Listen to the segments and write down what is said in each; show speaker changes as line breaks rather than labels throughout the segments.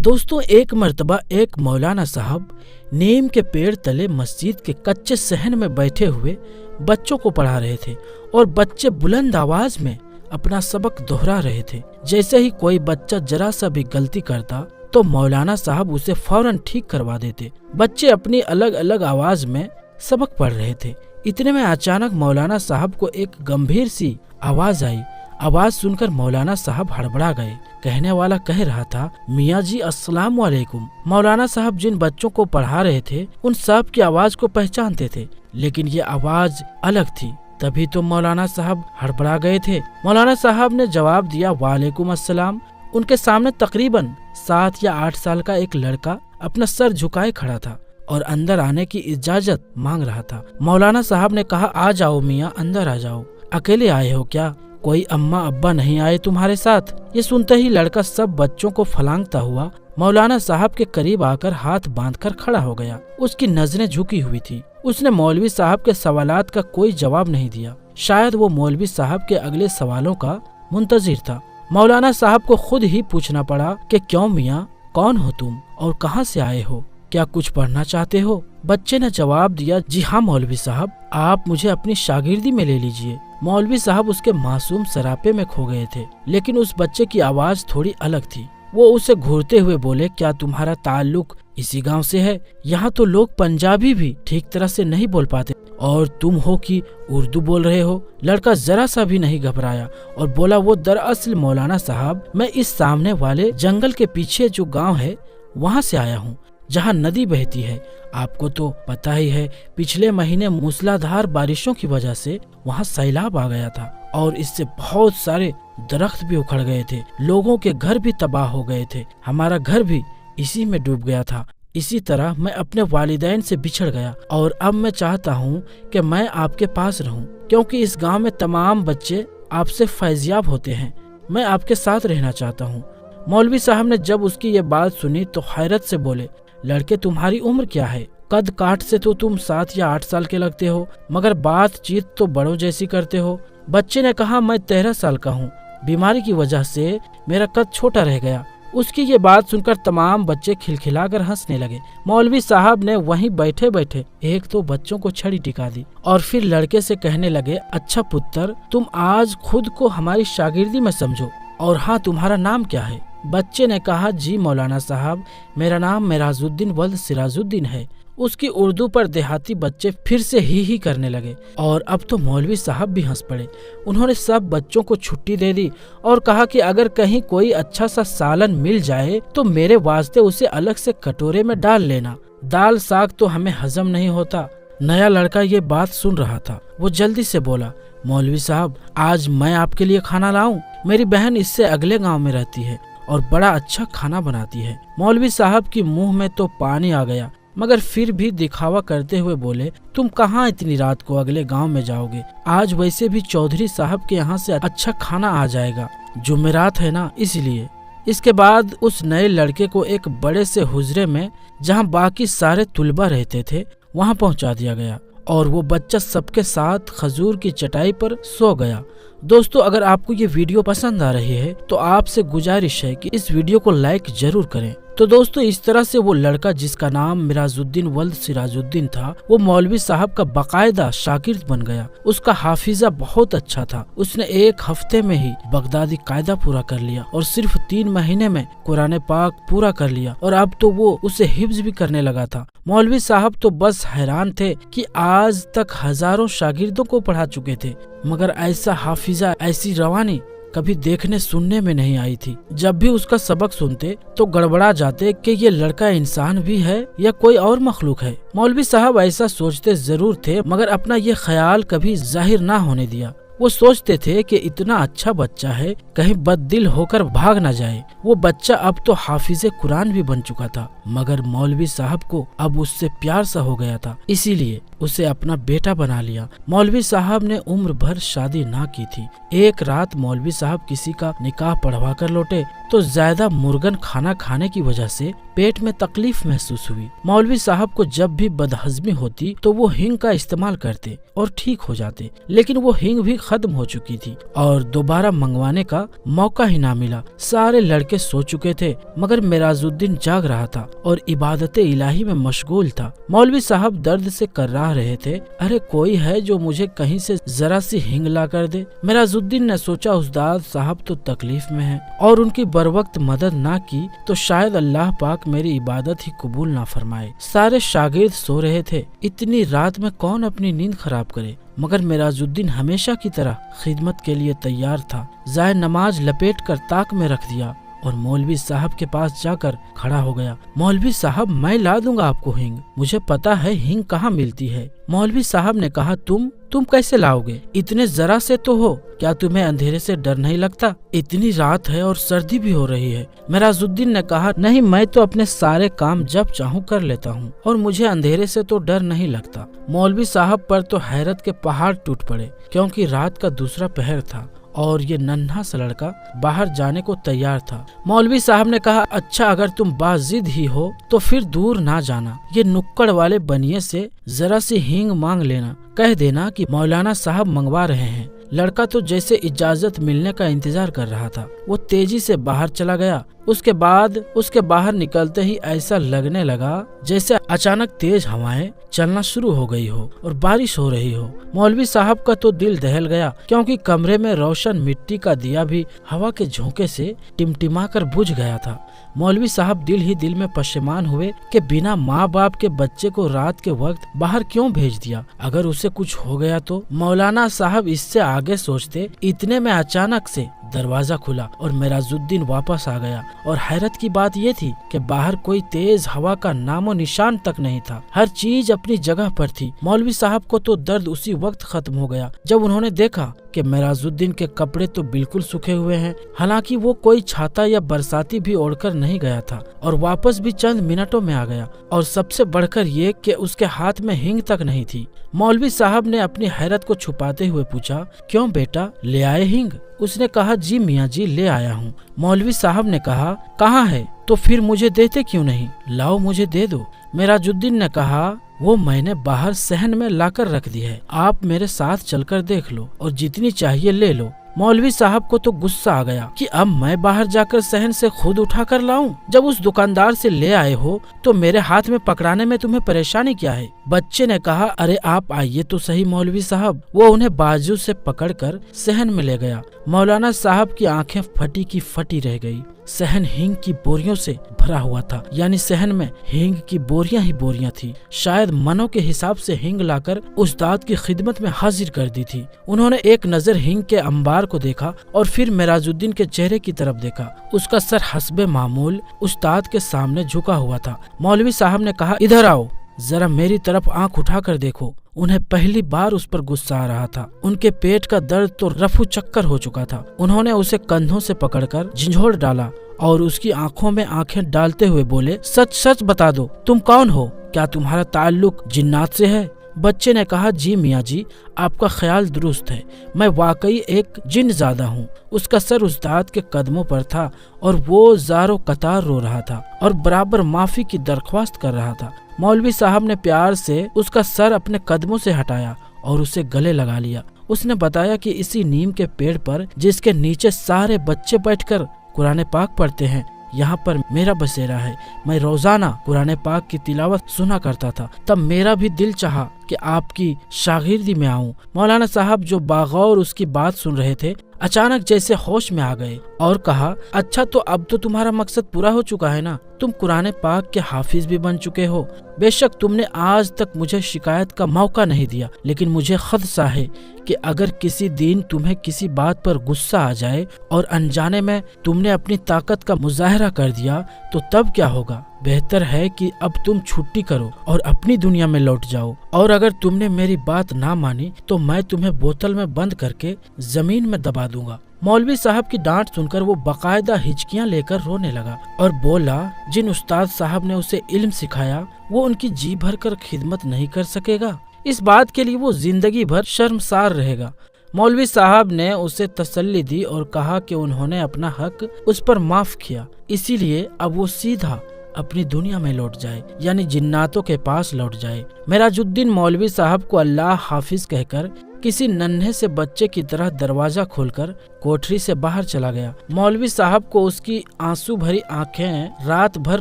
दोस्तों एक मर्तबा एक मौलाना साहब नीम के पेड़ तले मस्जिद के कच्चे सहन में बैठे हुए बच्चों को पढ़ा रहे थे और बच्चे बुलंद आवाज में अपना सबक दोहरा रहे थे। जैसे ही कोई बच्चा जरा सा भी गलती करता तो मौलाना साहब उसे फौरन ठीक करवा देते। बच्चे अपनी अलग अलग आवाज में सबक पढ़ रहे थे। इतने में अचानक मौलाना साहब को एक गंभीर सी आवाज आई। आवाज सुनकर मौलाना साहब हड़बड़ा गए। कहने वाला कह रहा था, मियाँ जी अस्सलाम वालेकुम। मौलाना साहब जिन बच्चों को पढ़ा रहे थे उन सब की आवाज को पहचानते थे, लेकिन ये आवाज अलग थी। तभी तो मौलाना साहब हड़बड़ा गए थे। मौलाना साहब ने जवाब दिया, वालेकुम अस्सलाम। उनके सामने तकरीबन 7 या 8 साल का एक लड़का अपना सर झुकाए खड़ा था और अंदर आने की इजाजत मांग रहा था। मौलाना साहब ने कहा, आ जाओ मियाँ, अंदर आ जाओ। अकेले आए हो क्या? कोई अम्मा अब्बा नहीं आए तुम्हारे साथ? ये सुनते ही लड़का सब बच्चों को फलांगता हुआ मौलाना साहब के करीब आकर हाथ बांधकर खड़ा हो गया। उसकी नजरें झुकी हुई थी। उसने मौलवी साहब के सवालात का कोई जवाब नहीं दिया। शायद वो मौलवी साहब के अगले सवालों का मुंतजिर था। मौलाना साहब को खुद ही पूछना पड़ा कि क्यों मियाँ, कौन हो तुम और कहाँ से आए हो? क्या कुछ पढ़ना चाहते हो? बच्चे ने जवाब दिया, जी हाँ मौलवी साहब, आप मुझे अपनी शागिर्दी में ले लीजिए। मौलवी साहब उसके मासूम सरापे में खो गए थे, लेकिन उस बच्चे की आवाज थोड़ी अलग थी। वो उसे घूरते हुए बोले, क्या तुम्हारा ताल्लुक इसी गांव से है? यहाँ तो लोग पंजाबी भी ठीक तरह से नहीं बोल पाते और तुम हो कि उर्दू बोल रहे हो। लड़का जरा सा भी नहीं घबराया और बोला, वो दरअसल मौलाना साहब, मैं इस सामने वाले जंगल के पीछे जो गाँव है वहाँ से आया हूँ, जहाँ नदी बहती है। आपको तो पता ही है, पिछले महीने मूसलाधार बारिशों की वजह से वहाँ सैलाब आ गया था और इससे बहुत सारे दरख्त भी उखड़ गए थे। लोगों के घर भी तबाह हो गए थे। हमारा घर भी इसी में डूब गया था। इसी तरह मैं अपने वालिदैन से बिछड़ गया और अब मैं चाहता हूँ कि मैं आपके पास रहूँ, क्योंकि इस गाँव में तमाम बच्चे आपसे फैज़याब होते हैं। मैं आपके साथ रहना चाहता हूँ। मौलवी साहब ने जब उसकी ये बात सुनी तो हैरत से बोले, लड़के तुम्हारी उम्र क्या है? कद काठ से तो तुम 7 या 8 साल के लगते हो, मगर बातचीत तो बड़ों जैसी करते हो। बच्चे ने कहा, मैं 13 साल का हूँ। बीमारी की वजह से मेरा कद छोटा रह गया। उसकी ये बात सुनकर तमाम बच्चे खिलखिलाकर हंसने लगे। मौलवी साहब ने वहीं बैठे बैठे एक तो बच्चों को छड़ी टिका दी और फिर लड़के से कहने लगे, अच्छा पुत्र, तुम आज खुद को हमारी शागिर्दी में समझो, और हाँ, तुम्हारा नाम क्या है? बच्चे ने कहा, जी मौलाना साहब, मेरा नाम मेराजुद्दीन वल्द सिराजुद्दीन है। उसकी उर्दू पर देहाती बच्चे फिर से ही करने लगे और अब तो मौलवी साहब भी हंस पड़े। उन्होंने सब बच्चों को छुट्टी दे दी और कहा कि अगर कहीं कोई अच्छा सा सालन मिल जाए तो मेरे वास्ते उसे अलग से कटोरे में डाल लेना। दाल साग तो हमें हजम नहीं होता। नया लड़का ये बात सुन रहा था। वो जल्दी से बोला, मौलवी साहब, आज मैं आपके लिए खाना लाऊं? मेरी बहन इससे अगले गांव में रहती है और बड़ा अच्छा खाना बनाती है। मौलवी साहब की मुंह में तो पानी आ गया, मगर फिर भी दिखावा करते हुए बोले, तुम कहाँ इतनी रात को अगले गांव में जाओगे? आज वैसे भी चौधरी साहब के यहाँ से अच्छा खाना आ जाएगा, जुमेरात है ना, इसलिए। इसके बाद उस नए लड़के को एक बड़े से हुजरे में, जहाँ बाकी सारे तुलबा रहते थे, वहाँ पहुँचा दिया गया और वो बच्चा सबके साथ खजूर की चटाई पर सो गया। दोस्तों, अगर आपको ये वीडियो पसंद आ रही है तो आपसे गुजारिश है कि इस वीडियो को लाइक जरूर करें। तो दोस्तों, इस तरह से वो लड़का जिसका नाम मेराजुद्दीन वल्द सिराजुद्दीन था, वो मौलवी साहब का बाकायदा शागिर्द बन गया। उसका हाफिजा बहुत अच्छा था। उसने 1 हफ्ते में ही बगदादी कायदा पूरा कर लिया और सिर्फ 3 महीने में कुरान पाक पूरा कर लिया और अब तो वो उसे हिफ्ज भी करने लगा था। मौलवी साहब तो बस हैरान थे कि आज तक हजारों शागिर्दों को पढ़ा चुके थे, मगर ऐसा हाफिजा, ऐसी रवानी कभी देखने सुनने में नहीं आई थी। जब भी उसका सबक सुनते तो गड़बड़ा जाते कि ये लड़का इंसान भी है या कोई और मखलूक है। मौलवी साहब ऐसा सोचते जरूर थे, मगर अपना ये ख्याल कभी जाहिर ना होने दिया। वो सोचते थे कि इतना अच्छा बच्चा है, कहीं बददिल होकर भाग ना जाए। वो बच्चा अब तो हाफिज़े कुरान भी बन चुका था, मगर मौलवी साहब को अब उससे प्यार सा हो गया था। इसीलिए उसे अपना बेटा बना लिया। मौलवी साहब ने उम्र भर शादी ना की थी। एक रात मौलवी साहब किसी का निकाह पढ़वा कर लौटे तो ज्यादा मुर्गन खाना खाने की वजह से पेट में तकलीफ महसूस हुई। मौलवी साहब को जब भी बदहजमी होती तो वो हींग का इस्तेमाल करते और ठीक हो जाते, लेकिन वो हींग भी खत्म हो चुकी थी और दोबारा मंगवाने का मौका ही ना मिला। सारे लड़के सो चुके थे मगर मेराजुद्दीन जाग रहा था और इबादत इलाही में मशगूल था। मौलवी साहब दर्द से कर्राह रहे थे। अरे कोई है जो मुझे कहीं से जरा सी हींग ला कर दे। मेराजुद्दीन ने सोचा उस्ताद साहब तो तकलीफ में हैं और उनकी बरवक्त मदद ना की तो शायद अल्लाह पाक मेरी इबादत ही कबूल ना फरमाए। सारे शागिर्द सो रहे थे। इतनी रात में कौन अपनी नींद खराब करे, मगर मेराजुद्दीन हमेशा की तरह खिदमत के लिए तैयार था। जाए नमाज लपेट कर ताक में रख दिया और मौलवी साहब के पास जाकर खड़ा हो गया। मौलवी साहब, मैं ला दूंगा आपको हींग, मुझे पता है हींग कहाँ मिलती है। मौलवी साहब ने कहा, तुम कैसे लाओगे? इतने जरा से तो हो, क्या तुम्हें अंधेरे से डर नहीं लगता? इतनी रात है और सर्दी भी हो रही है। मेराजुद्दीन ने कहा, नहीं, मैं तो अपने सारे काम जब चाहूँ कर लेता हूँ और मुझे अंधेरे से तो डर नहीं लगता। मौलवी साहब पर तो हैरत के पहाड़ टूट पड़े, क्योंकि रात का दूसरा पहर था और ये नन्हा सा लड़का बाहर जाने को तैयार था। मौलवी साहब ने कहा, अच्छा अगर तुम बाजिद ही हो तो फिर दूर ना जाना, ये नुक्कड़ वाले बनिए से जरा सी हींग मांग लेना, कह देना कि मौलाना साहब मंगवा रहे हैं। लड़का तो जैसे इजाजत मिलने का इंतजार कर रहा था। वो तेजी से बाहर चला गया। उसके बाद उसके बाहर निकलते ही ऐसा लगने लगा जैसे अचानक तेज हवाएं चलना शुरू हो गई हो और बारिश हो रही हो। मौलवी साहब का तो दिल दहल गया, क्योंकि कमरे में रोशन मिट्टी का दिया भी हवा के झोंके से टिमटिमा कर बुझ गया था। मौलवी साहब दिल ही दिल में पशेमान हुए कि बिना माँ बाप के बच्चे को रात के वक्त बाहर क्यों भेज दिया। अगर उसे कुछ हो गया तो मौलाना साहब इससे आगे सोचते। इतने में अचानक से दरवाजा खुला और मेराजुद्दीन वापस आ गया और हैरत की बात ये थी कि बाहर कोई तेज हवा का नामो निशान तक नहीं था। हर चीज अपनी जगह पर थी। मौलवी साहब को तो दर्द उसी वक्त खत्म हो गया जब उन्होंने देखा कि मेराजुद्दीन के कपड़े तो बिल्कुल सूखे हुए हैं। हालांकि वो कोई छाता या बरसाती भी ओढ़कर नहीं गया था और वापस भी चंद मिनटों में आ गया, और सबसे बढ़कर ये कि उसके हाथ में हींग तक नहीं थी। मौलवी साहब ने अपनी हैरत को छुपाते हुए पूछा, क्यों बेटा, ले आए हींग? उसने कहा, जी मियाँ जी, ले आया हूँ। मौलवी साहब ने कहा, कहाँ है? तो फिर मुझे देते क्यों नहीं? लाओ मुझे दे दो। मेराजुद्दीन ने कहा, वो मैंने बाहर सहन में लाकर रख दी है, आप मेरे साथ चलकर देख लो और जितनी चाहिए ले लो। मौलवी साहब को तो गुस्सा आ गया कि अब मैं बाहर जाकर सहन से खुद उठा कर लाऊं। जब उस दुकानदार से ले आए हो तो मेरे हाथ में पकड़ाने में तुम्हें परेशानी क्या है? बच्चे ने कहा, अरे आप आइए तो सही मौलवी साहब। वो उन्हें बाजू से पकड़कर सहन में ले गया। मौलाना साहब की आंखें फटी की फटी रह गई। सहन हींग की बोरियों से भरा हुआ था, यानी सहन में हींग की बोरियां ही बोरियां थी। शायद मनों के हिसाब से हींग लाकर उस्ताद की खिदमत में हाजिर कर दी थी। उन्होंने एक नजर हींग के अंबार को देखा और फिर मेराजुद्दीन के चेहरे की तरफ देखा। उसका सर हस्बे मामूल उस्ताद के सामने झुका हुआ था। मौलवी साहब ने कहा, इधर आओ, जरा मेरी तरफ आंख उठाकर देखो। उन्हें पहली बार उस पर गुस्सा आ रहा था। उनके पेट का दर्द तो रफू चक्कर हो चुका था। उन्होंने उसे कंधों से पकड़कर झंझोड़ डाला और उसकी आंखों में आंखें डालते हुए बोले, सच सच बता दो, तुम कौन हो? क्या तुम्हारा ताल्लुक जिन्नात से है? बच्चे ने कहा, जी मियाँ जी, आपका ख्याल दुरुस्त है, मैं वाकई एक जिन्नज़ादा हूँ। उसका सर उस्ताद के कदमों पर था और वो ज़ारो कतार रो रहा था और बराबर माफी की दरख्वास्त कर रहा था। मौलवी साहब ने प्यार से उसका सर अपने कदमों से हटाया और उसे गले लगा लिया। उसने बताया कि इसी नीम के पेड़ पर, जिसके नीचे सारे बच्चे बैठकर कुरान पाक पढ़ते हैं, यहाँ पर मेरा बसेरा है। मैं रोजाना कुरान पाक की तिलावत सुना करता था। तब मेरा भी दिल चाहा कि आपकी शागिर्दी में आऊं। मौलाना साहब जो बागौर उसकी बात सुन रहे थे, अचानक जैसे होश में आ गए और कहा, अच्छा तो अब तो तुम्हारा मकसद पूरा हो चुका है ना? तुम कुरान पाक के हाफिज भी बन चुके हो। बेशक तुमने आज तक मुझे शिकायत का मौका नहीं दिया, लेकिन मुझे खदशा है कि अगर किसी दिन तुम्हें किसी बात पर गुस्सा आ जाए और अनजाने में तुमने अपनी ताकत का मुजाहरा कर दिया तो तब क्या होगा? बेहतर है कि अब तुम छुट्टी करो और अपनी दुनिया में लौट जाओ, और अगर तुमने मेरी बात ना मानी तो मैं तुम्हें बोतल में बंद करके जमीन में दबा दूंगा। मौलवी साहब की डांट सुनकर वो बाकायदा हिचकियां लेकर रोने लगा और बोला, जिन उस्ताद साहब ने उसे इल्म सिखाया वो उनकी जी भर कर खिदमत नहीं कर सकेगा। इस बात के लिए वो जिंदगी भर शर्मसार रहेगा। मौलवी साहब ने उसे तसल्ली दी और कहा कि उन्होंने अपना हक उस पर माफ किया, इसीलिए अब वो सीधा अपनी दुनिया में लौट जाए, यानी जिन्नातों के पास लौट जाए। मेराजुद्दीन मौलवी साहब को अल्लाह हाफिज कहकर किसी नन्हे से बच्चे की तरह दरवाजा खोलकर कोठरी से बाहर चला गया। मौलवी साहब को उसकी आंसू भरी आंखें रात भर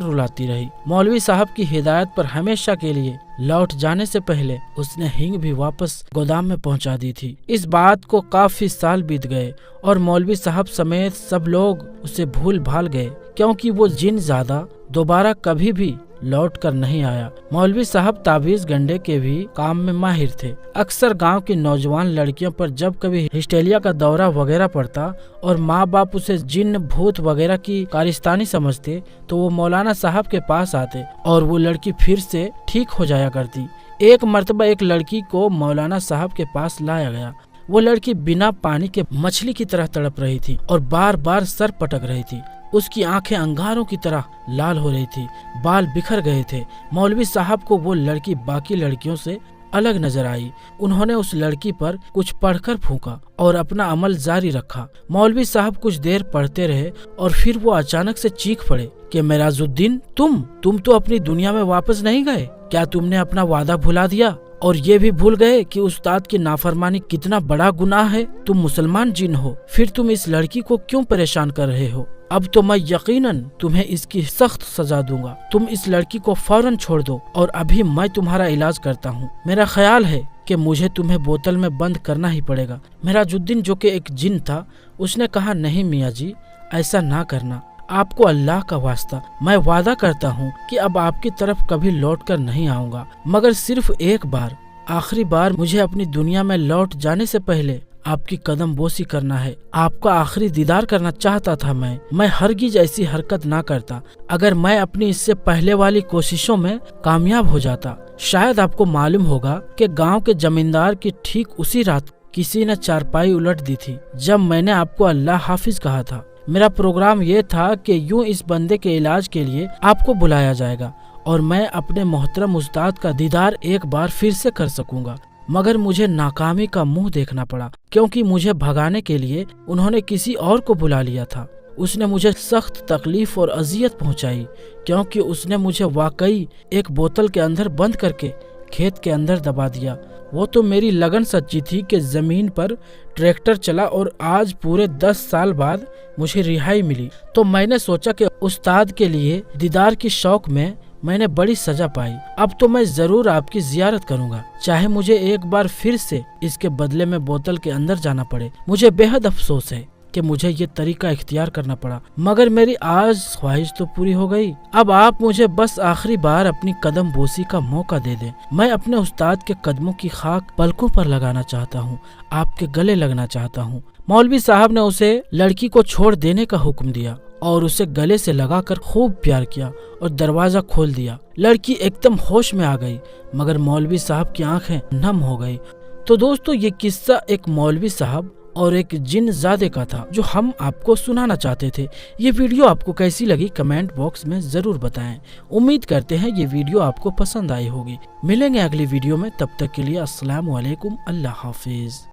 रुलाती रही। मौलवी साहब की हिदायत पर हमेशा के लिए लौट जाने से पहले उसने हिंग भी वापस गोदाम में पहुंचा दी थी। इस बात को काफी साल बीत गए और मौलवी साहब समेत सब लोग उसे भूल भाल गए, क्योंकि वो जिन ज्यादा दोबारा कभी भी लौट कर नहीं आया। मौलवी साहब ताबीज गंडे के भी काम में माहिर थे। अक्सर गांव की नौजवान लड़कियों पर जब कभी हिस्टेरिया का दौरा वगैरह पड़ता और माँ बाप उसे जिन्न भूत वगैरह की कारिस्तानी समझते, तो वो मौलाना साहब के पास आते और वो लड़की फिर से ठीक हो जाया करती। एक मर्तबा एक लड़की को मौलाना साहब के पास लाया गया। वो लड़की बिना पानी के मछली की तरह तड़प रही थी और बार बार सर पटक रही थी। उसकी आंखें अंगारों की तरह लाल हो रही थी, बाल बिखर गए थे। मौलवी साहब को वो लड़की बाकी लड़कियों से अलग नजर आई। उन्होंने उस लड़की पर कुछ पढ़कर फूंका और अपना अमल जारी रखा। मौलवी साहब कुछ देर पढ़ते रहे और फिर वो अचानक से चीख पड़े कि मेराजुद्दीन, तुम तो अपनी दुनिया में वापस नहीं गए? क्या तुमने अपना वादा भुला दिया और ये भी भूल गए कि उस्ताद की नाफरमानी कितना बड़ा गुनाह है? तुम मुसलमान जिन हो, फिर तुम इस लड़की को क्यों परेशान कर रहे हो? अब तो मैं यकीनन तुम्हें इसकी सख्त सजा दूंगा। तुम इस लड़की को फौरन छोड़ दो और अभी मैं तुम्हारा इलाज करता हूँ। मेरा ख्याल है कि मुझे तुम्हें बोतल में बंद करना ही पड़ेगा। मेराजुद्दीन, जो कि एक जिन था, उसने कहा, नहीं मियाँ जी, ऐसा ना करना। आपको अल्लाह का वास्ता, मैं वादा करता हूँ कि अब आपकी तरफ कभी लौट कर नहीं आऊंगा, मगर सिर्फ एक बार, आखिरी बार मुझे अपनी दुनिया में लौट जाने से पहले आपकी कदम बोसी करना है। आपका आखिरी दीदार करना चाहता था मैं हरगिज ऐसी हरकत ना करता अगर मैं अपनी इससे पहले वाली कोशिशों में कामयाब हो जाता। शायद आपको मालूम होगा कि गांव के जमींदार की ठीक उसी रात किसी ने चारपाई उलट दी थी जब मैंने आपको अल्लाह हाफिज कहा था। मेरा प्रोग्राम ये था कि यूं इस बंदे के इलाज के लिए आपको बुलाया जाएगा और मैं अपने मोहतरम उस्ताद का दीदार एक बार फिर से कर सकूंगा, मगर मुझे नाकामी का मुंह देखना पड़ा, क्योंकि मुझे भगाने के लिए उन्होंने किसी और को बुला लिया था। उसने मुझे सख्त तकलीफ और अजियत पहुंचाई, क्योंकि उसने मुझे वाकई एक बोतल के अंदर बंद करके खेत के अंदर दबा दिया। वो तो मेरी लगन सच्ची थी कि जमीन पर ट्रैक्टर चला और आज पूरे 10 साल बाद मुझे रिहाई मिली। तो मैंने सोचा कि उस्ताद के लिए दीदार की शौक में मैंने बड़ी सजा पाई। अब तो मैं जरूर आपकी जियारत करूंगा, चाहे मुझे एक बार फिर से इसके बदले में बोतल के अंदर जाना पड़े। मुझे बेहद अफसोस है कि मुझे ये तरीका इख्तियार करना पड़ा, मगर मेरी आज ख्वाहिश तो पूरी हो गई। अब आप मुझे बस आखिरी बार अपनी कदम बोसी का मौका दे दें। मैं अपने उस्ताद के कदमों की खाक पलकों पर लगाना चाहता हूँ, आपके गले लगना चाहता हूँ। मौलवी साहब ने उसे लड़की को छोड़ देने का हुक्म दिया और उसे गले से लगाकर खूब प्यार किया और दरवाजा खोल दिया। लड़की एकदम होश में आ गई, मगर मौलवी साहब की आंखें नम हो गई। तो दोस्तों, ये किस्सा एक मौलवी साहब और एक जिन्नजादे का था जो हम आपको सुनाना चाहते थे। ये वीडियो आपको कैसी लगी कमेंट बॉक्स में जरूर बताएं। उम्मीद करते हैं ये वीडियो आपको पसंद आई होगी। मिलेंगे अगली वीडियो में, तब तक के लिए अस्सलाम वालेकुम, अल्लाह हाफिज।